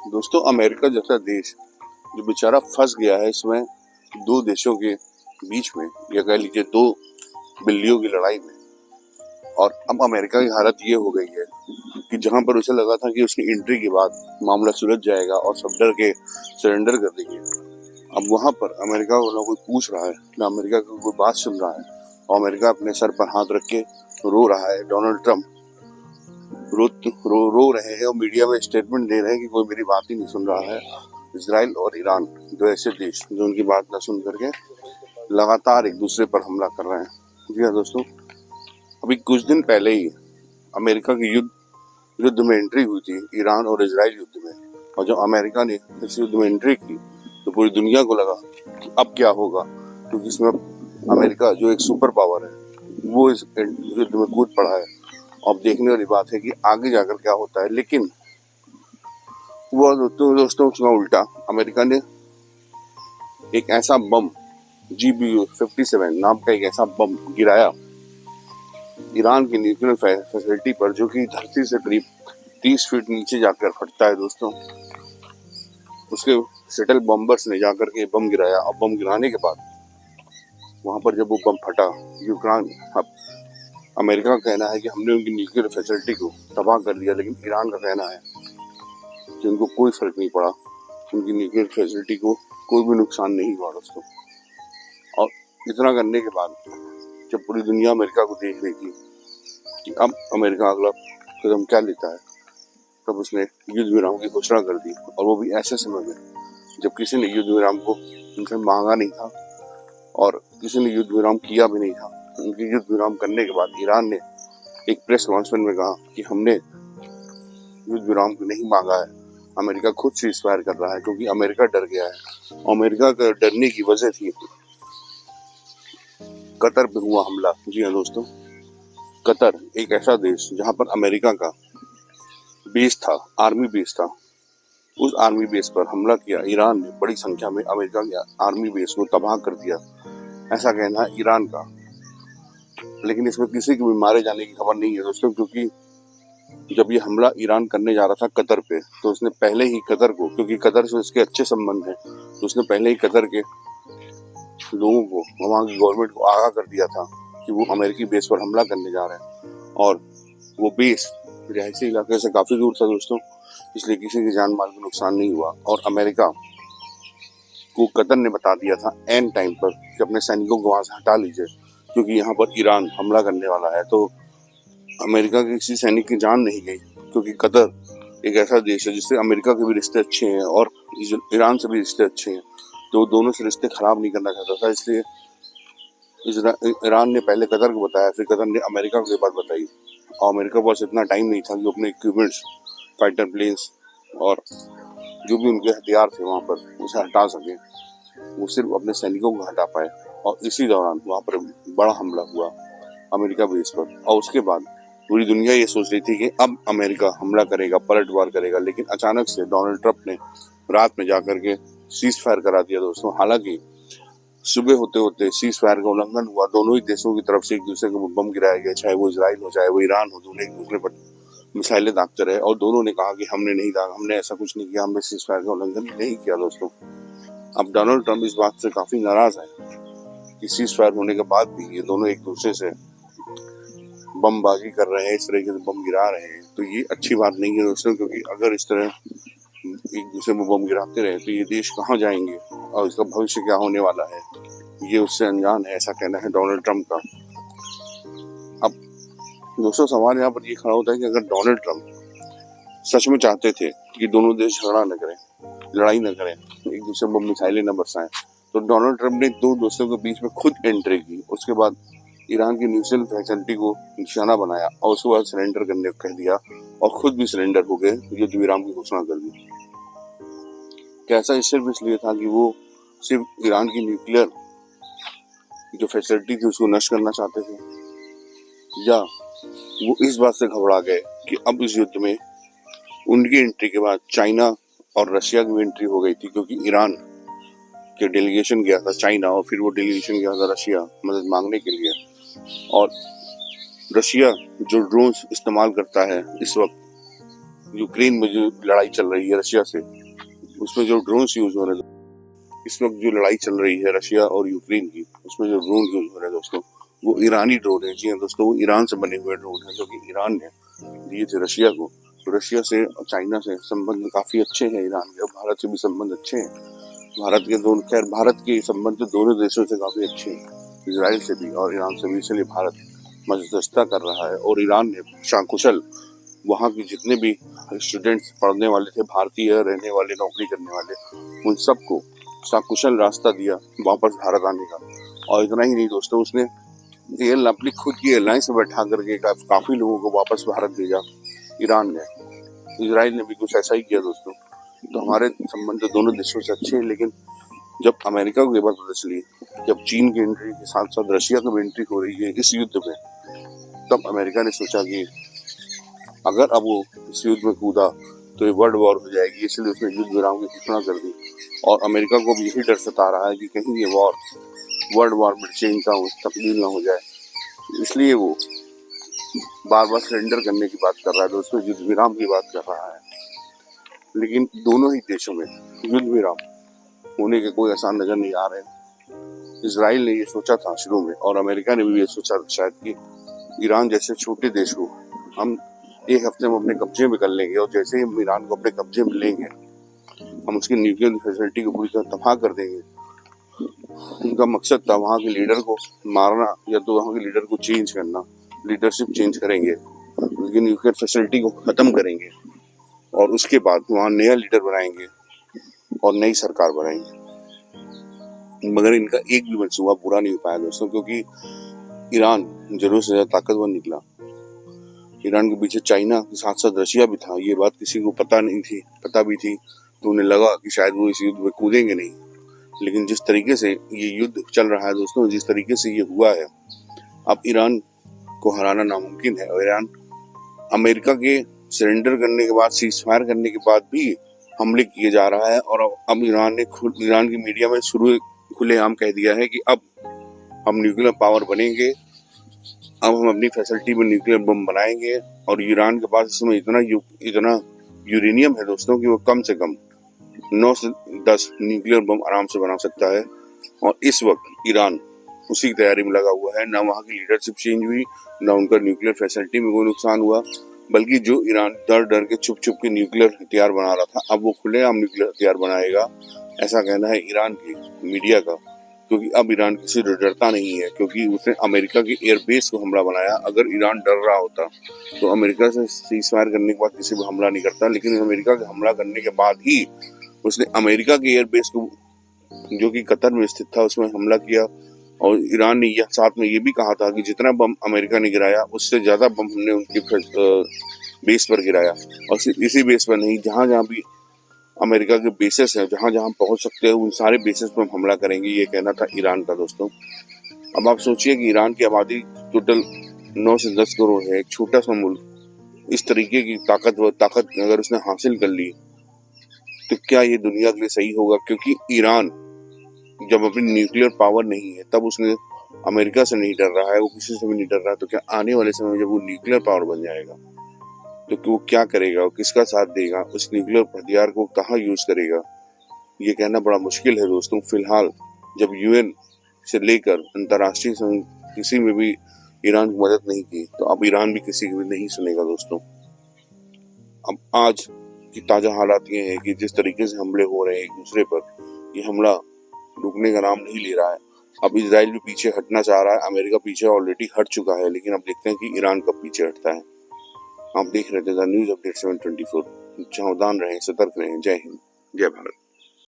दोस्तों, अमेरिका जैसा देश जो बेचारा फंस गया है इसमें दो देशों के बीच में, या कह लीजिए दो बिल्लियों की लड़ाई में। और अब अमेरिका की हालत ये हो गई है कि जहां पर उसे लगा था कि उसकी एंट्री के बाद मामला सुलझ जाएगा और सब डर के सरेंडर कर देंगे, अब वहां पर अमेरिका को ना कोई पूछ रहा है, ना अमेरिका की कोई बात सुन रहा है। और अमेरिका अपने सर पर हाथ रख के रो रहा है। डोनाल्ड ट्रंप रो रहे हैं और मीडिया में स्टेटमेंट दे रहे हैं कि कोई मेरी बात ही नहीं सुन रहा है। इजराइल और ईरान, दो ऐसे देश जो उनकी बात न सुन करके लगातार एक दूसरे पर हमला कर रहे हैं। जी हाँ दोस्तों, अभी कुछ दिन पहले ही अमेरिका की युद्ध में एंट्री हुई थी, ईरान और इजराइल युद्ध में। और जब अमेरिका ने इस युद्ध में एंट्री की तो पूरी दुनिया को लगा कि अब क्या होगा, क्योंकि इसमें अमेरिका जो एक सुपर पावर है वो इस युद्ध में कूद पड़ा है। अब देखने वाली बात है कि आगे जाकर क्या होता है। लेकिन वो दोस्तों उसका उल्टा, अमेरिका ने एक ऐसा बम GBU-57 नाम का एक ऐसा बम गिराया ईरान की न्यूक्लियर फैसिलिटी पर, जो कि धरती से करीब 30 फीट नीचे जाकर फटता है। दोस्तों, उसके शटल बम्बर्स ने जाकर के बम गिराया और बम गिराने के बाद वहां पर जब वो बम फटा, यूक्रेन, अमेरिका का कहना है कि हमने उनकी न्यूक्लियर फैसिलिटी को तबाह कर दिया, लेकिन ईरान का कहना है कि उनको कोई फर्क नहीं पड़ा, उनकी न्यूक्लियर फैसिलिटी को कोई भी नुकसान नहीं हुआ। दोस्तों, और इतना करने के बाद जब पूरी दुनिया अमेरिका को देख रही थी कि अब अमेरिका अगला कदम क्या लेता है, तब उसने युद्ध विराम की घोषणा कर दी। और वो भी ऐसे समय में जब किसी ने युद्ध विराम को उनसे मांगा नहीं था और किसी ने युद्ध विराम किया भी नहीं था। उनकी युद्ध विराम करने के बाद ईरान ने एक प्रेस अनाउंसमेंट में कहा कि हमने युद्ध विराम को नहीं मांगा है, अमेरिका खुद से सीज़फायर कर रहा है, क्योंकि अमेरिका डर गया है। अमेरिका का डरने की वजह थी कतर पे हुआ हमला। जी हाँ दोस्तों, कतर एक ऐसा देश जहां पर अमेरिका का बेस था, आर्मी बेस था। उस आर्मी बेस पर हमला किया ईरान ने, बड़ी संख्या में अमेरिका के आर्मी बेस को तबाह कर दिया, ऐसा कहना है ईरान का। लेकिन इसमें किसी के भी मारे जाने की खबर नहीं है दोस्तों, क्योंकि जब ये हमला ईरान करने जा रहा था कतर पे, तो उसने पहले ही कतर को, क्योंकि कतर से उसके अच्छे संबंध हैं, तो उसने पहले ही कतर के लोगों को, वहाँ की गवर्नमेंट को आगाह कर दिया था कि वो अमेरिकी बेस पर हमला करने जा रहे हैं। और वो बेस रिहायशी इलाके से काफी दूर था दोस्तों, इसलिए किसी की जान माल को नुकसान नहीं हुआ। और अमेरिका को कतर ने बता दिया था एन टाइम पर कि अपने सैनिकों को वहां से हटा लीजिए, क्योंकि यहाँ पर ईरान हमला करने वाला है। तो अमेरिका के किसी सैनिक की जान नहीं गई, क्योंकि कतर एक ऐसा देश है जिससे अमेरिका के भी रिश्ते अच्छे हैं और ईरान से भी रिश्ते अच्छे हैं, तो दोनों से रिश्ते खराब नहीं करना चाहता था। इसलिए ईरान ने पहले कतर को बताया, फिर कतर ने अमेरिका को ये बात बताई। और अमेरिका के पास इतना टाइम नहीं था कि अपने इक्विपमेंट्स, फाइटर प्लेन्स और जो भी उनके हथियार थे वहाँ पर उसे हटा सके। वो सिर्फ अपने सैनिकों को हटा पाए। और इसी दौरान वहाँ पर बड़ा हमला हुआ अमेरिका बेस पर। और उसके बाद पूरी दुनिया ये सोच रही थी कि अब अमेरिका हमला करेगा, पलटवार करेगा, लेकिन अचानक से डोनाल्ड ट्रंप ने रात में जाकर के सीज फायर करा दिया दोस्तों। हालांकि सुबह होते होते सीज फायर का उल्लंघन हुआ, दोनों ही देशों की तरफ से एक दूसरे को बम गिराया गया, चाहे वो इजराइल हो चाहे वो ईरान हो, दोनों एक दूसरे पर मिसाइलें दागते रहे। और दोनों ने कहा कि हमने नहीं दागा, हमने ऐसा कुछ नहीं किया, हमने सीज फायर का उल्लंघन नहीं किया। दोस्तों, अब डोनाल्ड ट्रंप इस बात से काफी नाराज है कि सीज फायर होने के बाद भी ये दोनों एक दूसरे से बमबाजी कर रहे हैं, इस तरीके से बम गिरा रहे हैं। तो ये अच्छी बात नहीं है दोस्तों, क्योंकि अगर इस तरह एक दूसरे में बम गिराते रहे तो ये देश कहाँ जाएंगे और इसका भविष्य क्या होने वाला है, ये उससे अनजान है, ऐसा कहना है डोनाल्ड ट्रंप का। अब दोस्तों, सवाल यहाँ पर ये खड़ा होता है कि अगर डोनाल्ड ट्रंप सच में चाहते थे कि दोनों देश झगड़ा न करें, लड़ाई न करें, एक दूसरे में मिसाइलें न बरसाएं, तो डोनाल्ड ट्रंप ने दो दोस्तों के बीच में खुद एंट्री की। उसके बाद ईरान की न्यूक्लियर फैसिलिटी को निशाना बनाया और उसके बाद सरेंडर करने को कह दिया और खुद भी सरेंडर हो गए, युद्ध विराम की घोषणा कर दी। कैसा सिर्फ इसलिए था कि वो सिर्फ ईरान की न्यूक्लियर जो फैसिलिटी थी उसको नष्ट करना चाहते थे, या वो इस बात से घबरा गए कि अब इस युद्ध में उनकी एंट्री के बाद चाइना और रशिया की एंट्री हो गई थी, क्योंकि ईरान के डेलीगेशन गया था चाइना और फिर वो डेलीगेशन गया था रशिया मदद मांगने के लिए। और रशिया जो ड्रोन इस्तेमाल करता है इस वक्त, यूक्रेन में जो लड़ाई चल रही है रशिया से, उसमें जो ड्रोन्स यूज हो रहे हैं, इस वक्त जो लड़ाई चल रही है रशिया और यूक्रेन की, उसमें जो ड्रोन यूज हो रहे हैं दोस्तों, वो ईरानी ड्रोन है। जी हाँ दोस्तों, वो ईरान से बने हुए ड्रोन है, जो कि ईरान ने दिए थे रशिया को। तो रशिया से और चाइना से संबंध काफी अच्छे हैं ईरान के, भारत से भी संबंध अच्छे हैं। भारत के संबंध दोनों देशों से काफी अच्छे हैं, इजराइल से भी और ईरान से भी। इसलिए भारत मध्यस्थता कर रहा है और ईरान ने शाकुशल वहाँ के जितने भी स्टूडेंट्स पढ़ने वाले थे, भारतीय रहने वाले, नौकरी करने वाले, उन सबको सकुशल रास्ता दिया वापस भारत आने का। और इतना ही नहीं दोस्तों, उसने अपनी खुद की एयरलाइंस में बैठा करके काफी लोगों को वापस भारत भेजा ईरान ने। इजराइल ने भी कुछ ऐसा ही किया दोस्तों। तो हमारे संबंध दोनों देशों से अच्छे हैं, लेकिन जब अमेरिका को ये बात पता चली, जब चीन की एंट्री के साथ साथ रशिया की भी एंट्री हो रही है इस युद्ध में, तब अमेरिका ने सोचा कि अगर अब वो इस युद्ध में कूदा तो ये वर्ल्ड वॉर हो जाएगी। इसलिए उसने युद्ध विराम की घोषणा कर दी। और अमेरिका को भी यही डर सता रहा है कि कहीं ये वॉर वर्ल्ड वॉर में चेंज का तब्दील ना हो जाए, इसलिए वो बार बार सरेंडर करने की बात कर रहा है दोस्तों, युद्ध विराम की बात कर रहा है। लेकिन दोनों ही देशों में युद्ध विराम होने के कोई आसान नजर नहीं आ रहे। इजराइल ने ये सोचा था शुरू में, और अमेरिका ने भी ये सोचा शायद कि ईरान जैसे छोटे देश को हम एक हफ्ते में अपने कब्जे में कर लेंगे, और जैसे ही हम ईरान को अपने कब्जे में लेंगे, हम उसकी न्यूक्लियर फैसिलिटी को पूरी तरह तबाह कर देंगे। उनका मकसद था वहाँ के लीडर को मारना, या तो वहाँ के लीडर को चेंज करना, लीडरशिप चेंज करेंगे, लेकिन न्यूक्लियर फैसिलिटी को खत्म करेंगे, और उसके बाद वहाँ नया लीडर बनाएंगे और नई सरकार बनाएंगे। मगर इनका एक भी मंसूबा पूरा नहीं हो पाया दोस्तों, क्योंकि ईरान जरूर से ज्यादा ताकतवर निकला। ईरान के पीछे चाइना के साथ साथ रशिया भी था। ये बात किसी को पता नहीं थी, पता भी थी तो उन्हें लगा कि शायद वो इस युद्ध में कूदेंगे नहीं। लेकिन जिस तरीके से ये युद्ध चल रहा है दोस्तों, जिस तरीके से ये हुआ है, अब ईरान को हराना नामुमकिन है। और ईरान अमेरिका के सरेंडर करने के बाद, सीज फायर करने के बाद भी हमले किए जा रहा है। और अब ईरान ने ईरान की मीडिया में खुलेआम कह दिया है कि अब हम न्यूक्लियर पावर बनेंगे, अब हम अपनी फैसिलिटी में न्यूक्लियर बम बनाएंगे। और ईरान के पास इस समय इतना यूरेनियम है दोस्तों कि वो कम से कम 9 से 10 न्यूक्लियर बम आराम से बना सकता है। और इस वक्त ईरान उसी की तैयारी में लगा हुआ है। ना वहाँ की लीडरशिप चेंज हुई, ना उनका न्यूक्लियर फैसिलिटी में कोई नुकसान हुआ, बल्कि जो ईरान डर डर के छुप छुप के न्यूक्लियर हथियार बना रहा था, अब वो खुलेआम न्यूक्लियर हथियार बनाएगा, ऐसा कहना है ईरान की मीडिया का। क्योंकि अब ईरान किसी से डरता नहीं है, क्योंकि उसने अमेरिका की एयरबेस को हमला बनाया। अगर ईरान डर रहा होता तो अमेरिका से सीज फायर करने के बाद किसी को हमला नहीं करता, लेकिन अमेरिका के हमला करने के बाद ही उसने अमेरिका की एयरबेस को, जो कि कतर में स्थित था, उसमें हमला किया। और ईरान ने यह साथ में ये भी कहा था कि जितना बम अमेरिका ने गिराया उससे ज्यादा बम हमने उनके बेस पर गिराया। और सिर्फ इसी बेस पर नहीं, जहां जहां भी अमेरिका के बेसेस हैं, जहां जहां पहुंच सकते हैं, उन सारे बेसेस पर हम हमला करेंगे, ये कहना था ईरान का दोस्तों। अब आप सोचिए कि ईरान की आबादी टोटल 9 से 10 करोड़ है, एक छोटा सा मुल्क इस तरीके की ताकत अगर उसने हासिल कर ली, तो क्या ये दुनिया के लिए सही होगा? क्योंकि ईरान जब अपनी न्यूक्लियर पावर नहीं है, तब उसने अमेरिका से नहीं डर रहा है, वो किसी से भी नहीं डर रहा है। तो क्या आने वाले समय में जब वो न्यूक्लियर पावर बन जाएगा, तो वो क्या करेगा, वो किसका साथ देगा, उस न्यूक्लियर हथियार को कहाँ यूज करेगा, ये कहना बड़ा मुश्किल है दोस्तों। फिलहाल जब यूएन से लेकर अंतर्राष्ट्रीय किसी में भी ईरान की मदद नहीं की, तो अब ईरान भी किसी की भी नहीं सुनेगा दोस्तों। अब आज की ताजा हालात ये है कि जिस तरीके से हमले हो रहे हैं एक दूसरे पर, ये हमला रुकने का नाम नहीं ले रहा है। अब इजराइल भी पीछे हटना चाह रहा है, अमेरिका पीछे ऑलरेडी हट चुका है, लेकिन अब देखते हैं कि ईरान कब पीछे हटता है। आप देख रहे थे द न्यूज अपडेट 724। सावधान रहें, सतर्क रहें। जय हिंद, जय भारत।